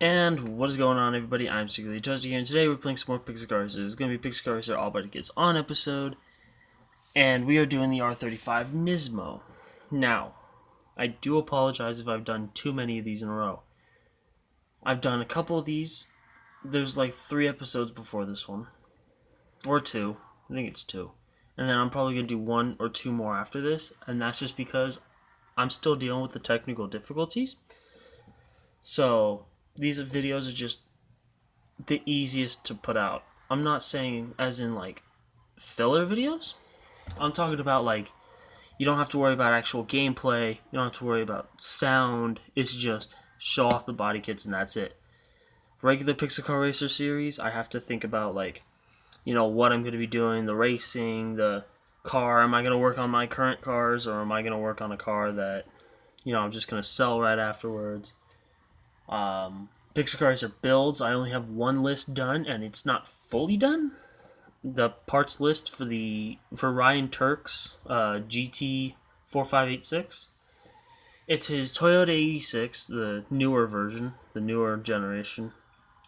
And what is going on, everybody? I'm Secretly Toasty here, and today we're playing some more PCR Racer. It's going to be PCR Racer All But It Gets On episode, and we are doing the R35 Nismo. Now, I do apologize if I've done too many of these in a row. I've done a couple of these. There's like 3 episodes before this one. Or 2. I think it's 2. And then I'm probably going to do 1 or 2 more after this, and that's just because I'm still dealing with the technical difficulties. So these videos are just the easiest to put out. I'm not saying as in like filler videos. I'm talking about like you don't have to worry about actual gameplay. You don't have to worry about sound. It's just show off the body kits and that's it. Regular Pixel Racer series, I have to think about like, you know, what I'm going to be doing, the racing, the car. Am I going to work on my current cars or am I going to work on a car that, you know, I'm just going to sell right afterwards? Pixel Racer builds, I only have 1 list done, and it's not fully done. The parts list for Ryan Turk's GT 4586. It's his Toyota 86, the newer version, the newer generation,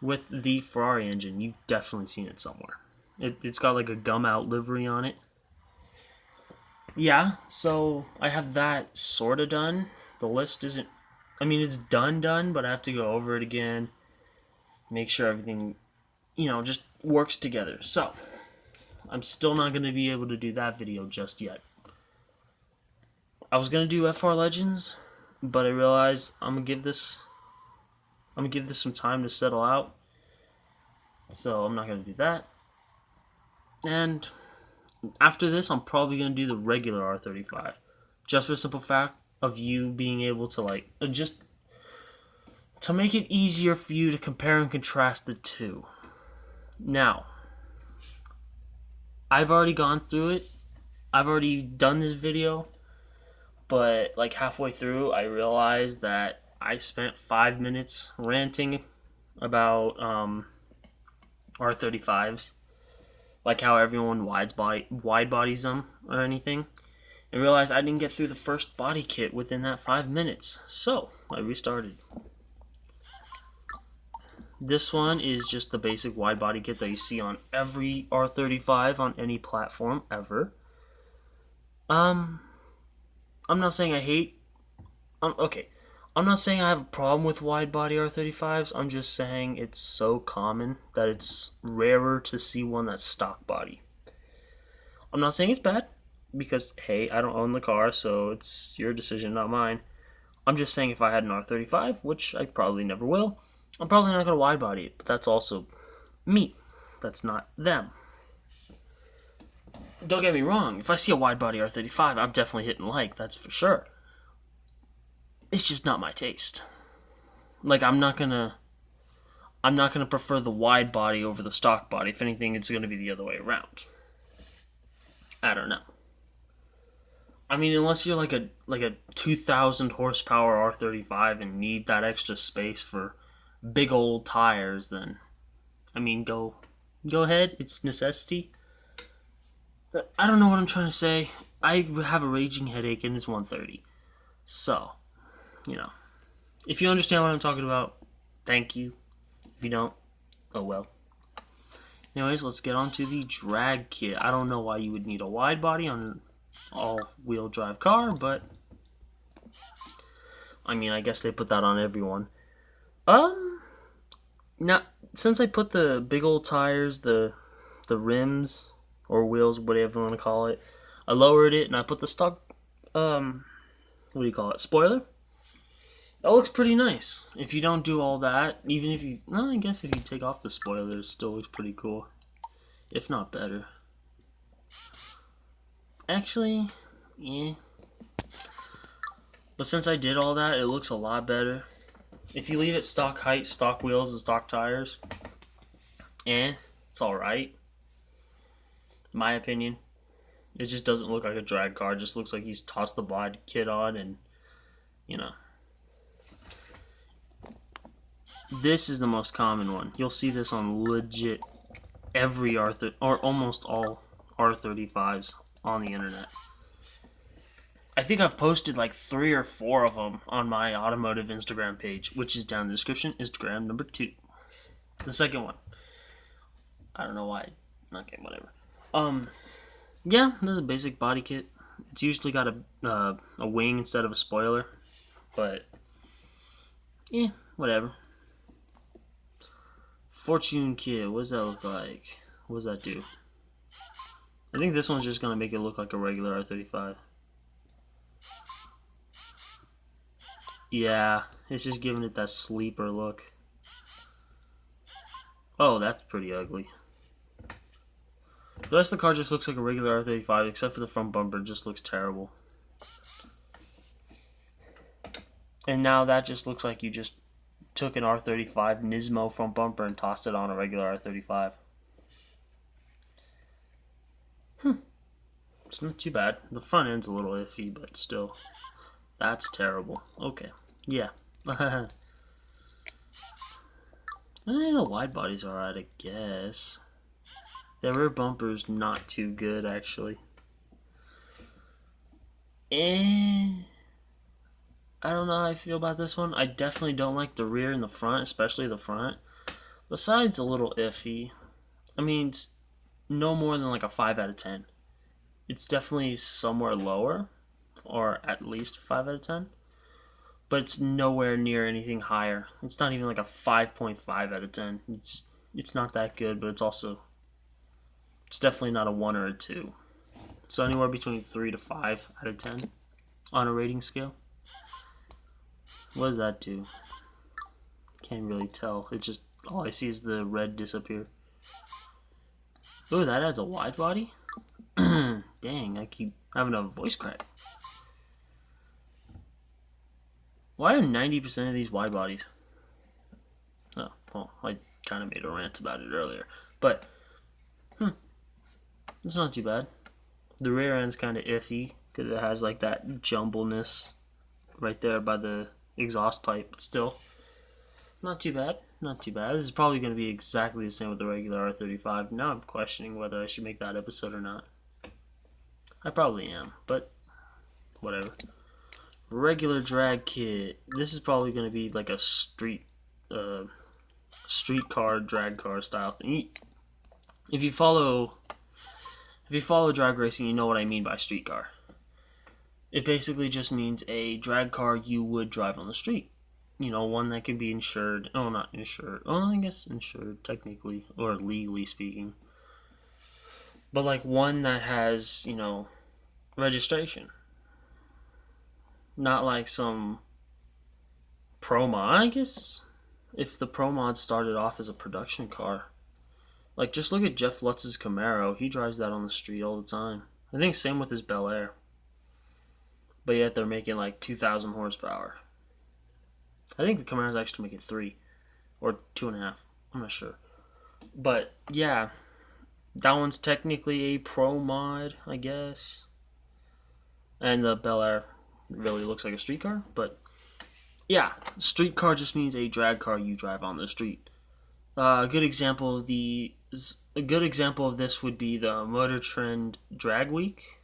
with the Ferrari engine. You've definitely seen it somewhere. It's got like a gum out livery on it. Yeah, so I have that sort of done. The list isn't, I mean, it's done, but I have to go over it again, make sure everything, you know, just works together. So, I'm still not going to be able to do that video just yet. I was going to do FR Legends, but I realized I'm going to give this some time to settle out. So, I'm not going to do that. And after this, I'm probably going to do the regular R35. Just for the simple fact of you being able to, like, just to make it easier for you to compare and contrast the two. Now, I've already gone through it. I've already done this video. But, like, halfway through, I realized that I spent 5 minutes ranting about R35s. Like how everyone wide bodies them or anything. And realized I didn't get through the first body kit within that 5 minutes. So, I restarted. This one is just the basic wide body kit that you see on every R35 on any platform ever. I'm not saying I hate... I'm not saying I have a problem with wide body R35s. I'm just saying it's so common that it's rarer to see one that's stock body. I'm not saying it's bad, because, hey, I don't own the car, so it's your decision, not mine. I'm just saying if I had an R35, which I probably never will, I'm probably not going to wide body it, but that's also me. That's not them. Don't get me wrong, if I see a wide body R35, I'm definitely hitting like, that's for sure. It's just not my taste. Like, I'm not gonna prefer the wide body over the stock body. If anything, it's gonna be the other way around. I don't know. I mean, unless you're like a 2,000 horsepower R35 and need that extra space for big old tires, then I mean, go ahead. It's necessity. I don't know what I'm trying to say. I have a raging headache and it's 1:30. So, you know, if you understand what I'm talking about, thank you. If you don't, oh well. Anyways, let's get on to the drag kit. I don't know why you would need a wide body on an all-wheel drive car, but I mean, I guess they put that on everyone. Now, since I put the big old tires, the rims or wheels, whatever you want to call it, I lowered it and I put the stock, what do you call it, spoiler? That looks pretty nice. If you don't do all that, even if you, well, I guess if you take off the spoiler, it still looks pretty cool. If not better. Actually, yeah. But since I did all that, it looks a lot better. If you leave it stock height, stock wheels, and stock tires, it's alright. In my opinion. It just doesn't look like a drag car. It just looks like you toss the body kit on and, you know. This is the most common one. You'll see this on legit every or almost all R35s on the internet. I think I've posted like 3 or 4 of them on my automotive Instagram page, which is down in the description. Instagram number 2, the second one. I don't know why. Okay, whatever. Yeah, this is a basic body kit. It's usually got a wing instead of a spoiler, but yeah, whatever. Fortune kit. What does that look like? What does that do? I think this one's just gonna make it look like a regular R35. Yeah, it's just giving it that sleeper look. Oh, that's pretty ugly. The rest of the car just looks like a regular R35, except for the front bumper. It just looks terrible. And now that just looks like you just took an R35 Nismo front bumper and tossed it on a regular R35. It's not too bad. The front end's a little iffy, but still. That's terrible. Okay. Yeah. The wide body's alright, I guess. The rear bumper's not too good, actually. I don't know how I feel about this one. I definitely don't like the rear and the front, especially the front. The side's a little iffy. I mean, it's no more than like a 5 out of 10. It's definitely somewhere lower, or at least 5 out of 10. But it's nowhere near anything higher. It's not even like a 5.5 out of 10. It's not that good, but it's definitely not a 1 or a 2. So anywhere between 3 to 5 out of 10 on a rating scale. What does that do? Can't really tell. It just, all I see is the red disappear. Oh, that adds a wide body? Dang, I keep having a voice crack. Why are 90% of these wide bodies? Oh, well, I kind of made a rant about it earlier. But, it's not too bad. The rear end's kind of iffy because it has like that jumbleness right there by the exhaust pipe. But still, not too bad. Not too bad. This is probably going to be exactly the same with the regular R35. Now I'm questioning whether I should make that episode or not. I probably am, but whatever. Regular drag kit. This is probably going to be like a street car, drag car style thing. If you follow drag racing, you know what I mean by street car. It basically just means a drag car you would drive on the street. You know, one that can be insured. Oh, not insured. Oh, I guess insured, technically, or legally speaking. But, like, one that has, you know, registration. Not like some Pro Mod, I guess. If the Pro Mod started off as a production car. Like, just look at Jeff Lutz's Camaro. He drives that on the street all the time. I think same with his Bel Air. But yet they're making, like, 2,000 horsepower. I think the Camaro's actually making 3 or 2.5. I'm not sure. But yeah, that one's technically a Pro Mod, I guess. And the Bel Air really looks like a street car. But yeah, street car just means a drag car you drive on the street. A good example of this would be the Motor Trend Drag Week.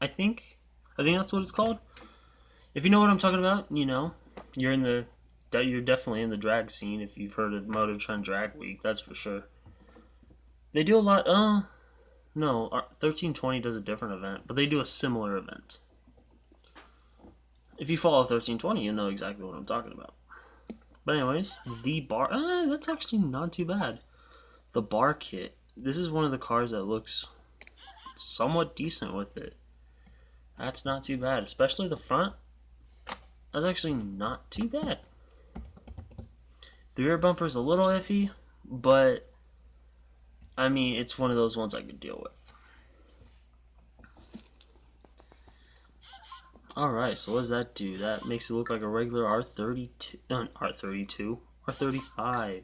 I think that's what it's called. If you know what I'm talking about, you know. You're definitely in the drag scene if you've heard of Motor Trend Drag Week, that's for sure. They do a lot. No, 1320 does a different event, but they do a similar event. If you follow 1320, you know exactly what I'm talking about. But anyways, the bar. That's actually not too bad. The bar kit. This is one of the cars that looks somewhat decent with it. That's not too bad, especially the front. That's actually not too bad. The rear bumper's a little iffy, but I mean, it's one of those ones I could deal with. Alright, so what does that do? That makes it look like a regular R35.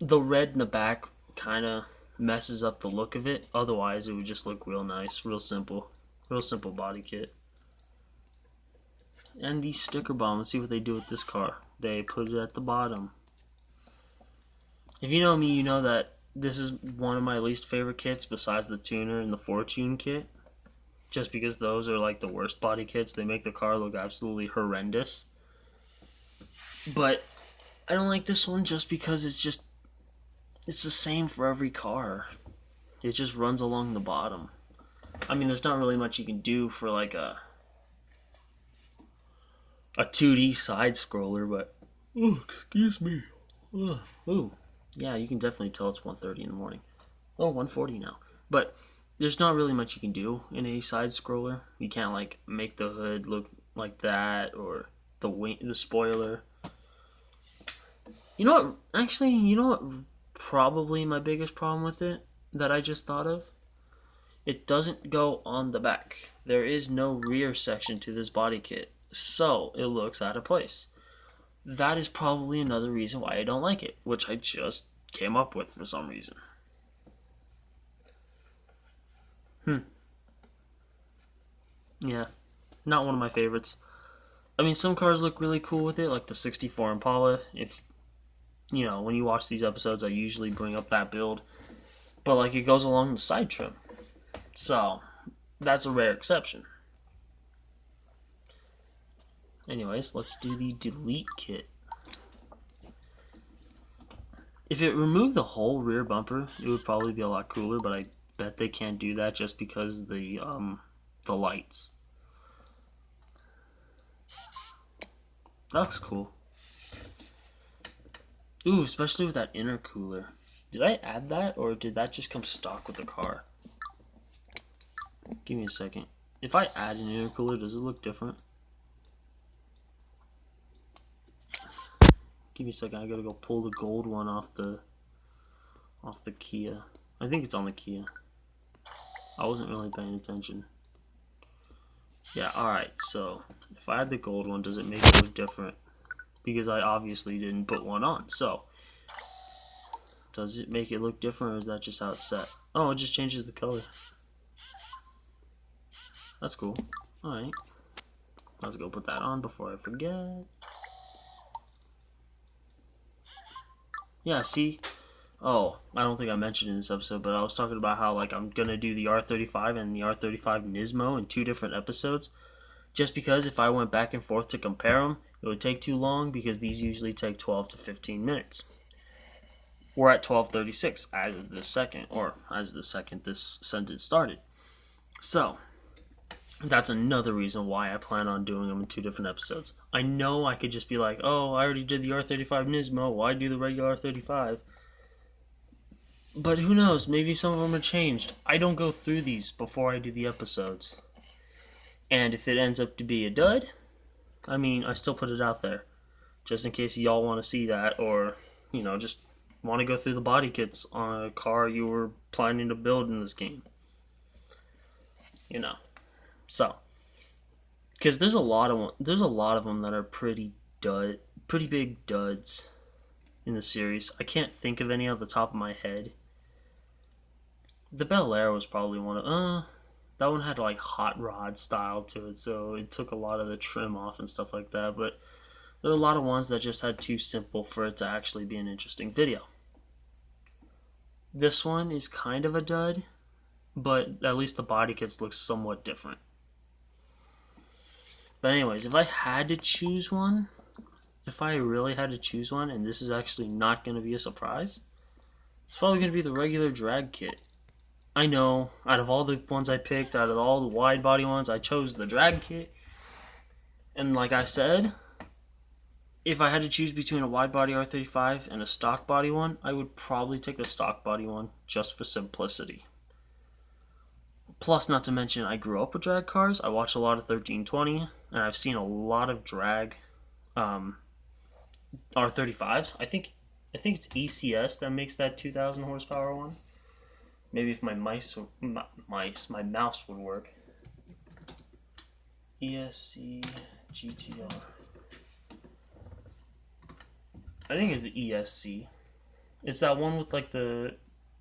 The red in the back kind of messes up the look of it. Otherwise, it would just look real nice, real simple body kit. And the sticker bomb. Let's see what they do with this car. They put it at the bottom. If you know me, you know that this is one of my least favorite kits besides the tuner and the Fortune kit. Just because those are like the worst body kits. They make the car look absolutely horrendous. But I don't like this one just because it's the same for every car. It just runs along the bottom. I mean, there's not really much you can do for like a 2D side scroller, but oh, excuse me. Oh, yeah, you can definitely tell it's 1:30 in the morning. Oh, 1:40 now. But there's not really much you can do in a side scroller. You can't like make the hood look like that or the spoiler. You know what? Actually, you know what? Probably my biggest problem with it that I just thought of. It doesn't go on the back. There is no rear section to this body kit, so it looks out of place. That is probably another reason why I don't like it, which I just came up with for some reason. Yeah, not one of my favorites. I mean, some cars look really cool with it, like the 64 Impala. If, when you watch these episodes, I usually bring up that build. But, like, it goes along the side trim. So, that's a rare exception. Anyways, let's do the delete kit. If it removed the whole rear bumper, it would probably be a lot cooler, but I bet they can't do that just because of the lights. That looks cool. Ooh, especially with that intercooler. Did I add that, or did that just come stock with the car? Give me a second. If I add an intercooler, does it look different? Give me a second. I gotta go pull the gold one off the Kia. I think it's on the Kia. I wasn't really paying attention. Yeah, alright, so if I add the gold one, does it make it look different? Because I obviously didn't put one on, so does it make it look different, or is that just how it's set? Oh, it just changes the color. That's cool. Alright. Let's go put that on before I forget. Yeah, see? Oh, I don't think I mentioned in this episode, but I was talking about how like I'm gonna do the R35 and the R35 Nismo in 2 different episodes. Just because if I went back and forth to compare them, it would take too long because these usually take 12 to 15 minutes. We're at 12:36 as of the second this sentence started. So, that's another reason why I plan on doing them in 2 different episodes. I know I could just be like, oh, I already did the R35 Nismo, why do the regular R35? But who knows, maybe some of them are changed. I don't go through these before I do the episodes. And if it ends up to be a dud, I mean, I still put it out there. Just in case y'all want to see that, or, just want to go through the body kits on a car you were planning to build in this game. So, because there's a lot of them that are pretty big duds in the series. I can't think of any off the top of my head. The Bel Air was probably one of that one had like hot rod style to it, so it took a lot of the trim off and stuff like that. But there are a lot of ones that just had too simple for it to actually be an interesting video. This one is kind of a dud, but at least the body kits look somewhat different. But anyways, if I really had to choose one, and this is actually not going to be a surprise, it's probably going to be the regular drag kit. I know, out of all the ones I picked, out of all the wide body ones, I chose the drag kit. And like I said, if I had to choose between a wide body R35 and a stock body one, I would probably take the stock body one just for simplicity. Plus, not to mention, I grew up with drag cars. I watched a lot of 1320, and I've seen a lot of drag R35s. I think it's ECS that makes that 2,000 horsepower one. Maybe if my mouse would work. ESC GTR. I think it's ESC. It's that one with like the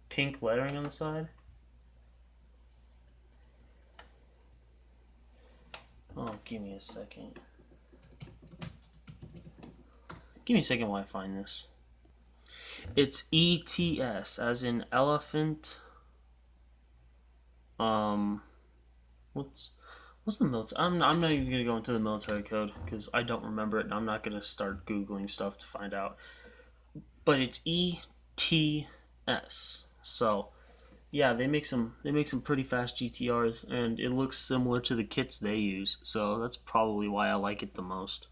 pink lettering on the side. Oh, give me a second. Give me a second while I find this. It's ETS, as in elephant. Um, what's the military? I'm not even gonna go into the military code because I don't remember it, and I'm not gonna start googling stuff to find out. But it's ETS. So yeah, they make some pretty fast GTRs, and it looks similar to the kits they use. So that's probably why I like it the most.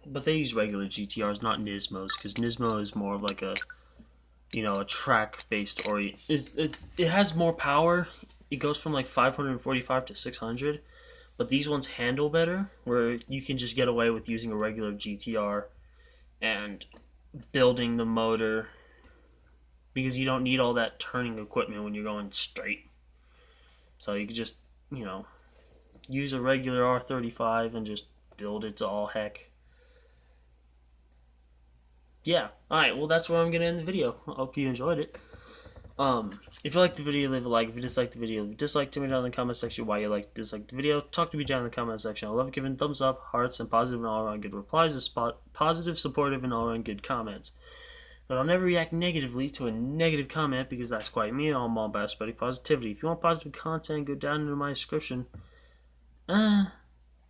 But they use regular GTRs, not Nismos, because Nismo is more of like a track based orient. It has more power. It goes from like 545 to 600, but these ones handle better, where you can just get away with using a regular GTR and building the motor because you don't need all that turning equipment when you're going straight. So you can just use a regular R35 and just build it to all heck. Yeah. All right. Well, that's where I'm gonna end the video. I hope you enjoyed it. If you liked the video, leave a like. If you disliked the video, leave a dislike. Tell me down in the comment section why you like dislike the video. Talk to me down in the comment section. I love giving thumbs up, hearts, and positive and all around good replies. Positive, supportive, and all around good comments. But I'll never react negatively to a negative comment because that's quite me. I'm all about spreading positivity. If you want positive content, go down into my description. It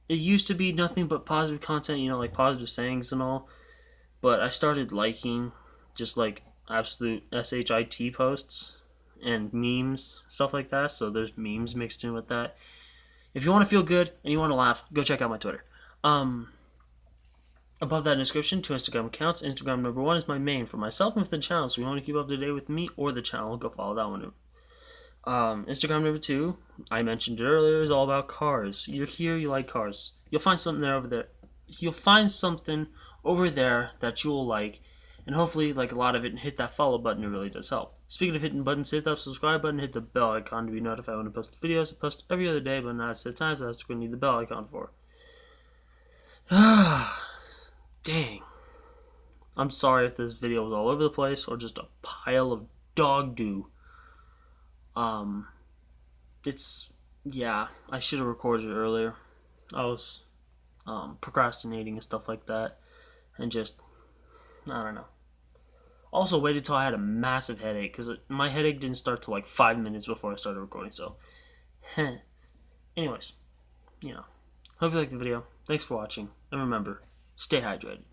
used to be nothing but positive content, like positive sayings and all. But I started liking just like absolute shit posts and memes, stuff like that. So there's memes mixed in with that. If you want to feel good and you want to laugh, go check out my Twitter. Above that description, 2 Instagram accounts. Instagram number 1 is my main for myself and for the channel. So if you want to keep up to date with me or the channel, go follow that one. Instagram number 2, I mentioned it earlier, is all about cars. You're here, you like cars. You'll find something there over there. You'll find something over there that you'll like, and hopefully like a lot of it, and hit that follow button. It really does help. Speaking of hitting buttons, hit that subscribe button, hit the bell icon to be notified when I post videos. I post every other day, but not at the time, so that's what you need the bell icon for. Dang. I'm sorry if this video was all over the place or just a pile of dog doo. I should have recorded it earlier. I was procrastinating and stuff like that, and just I don't know. Also waited till I had a massive headache because my headache didn't start till like 5 minutes before I started recording. So, anyways, hope you liked the video. Thanks for watching, and remember, stay hydrated.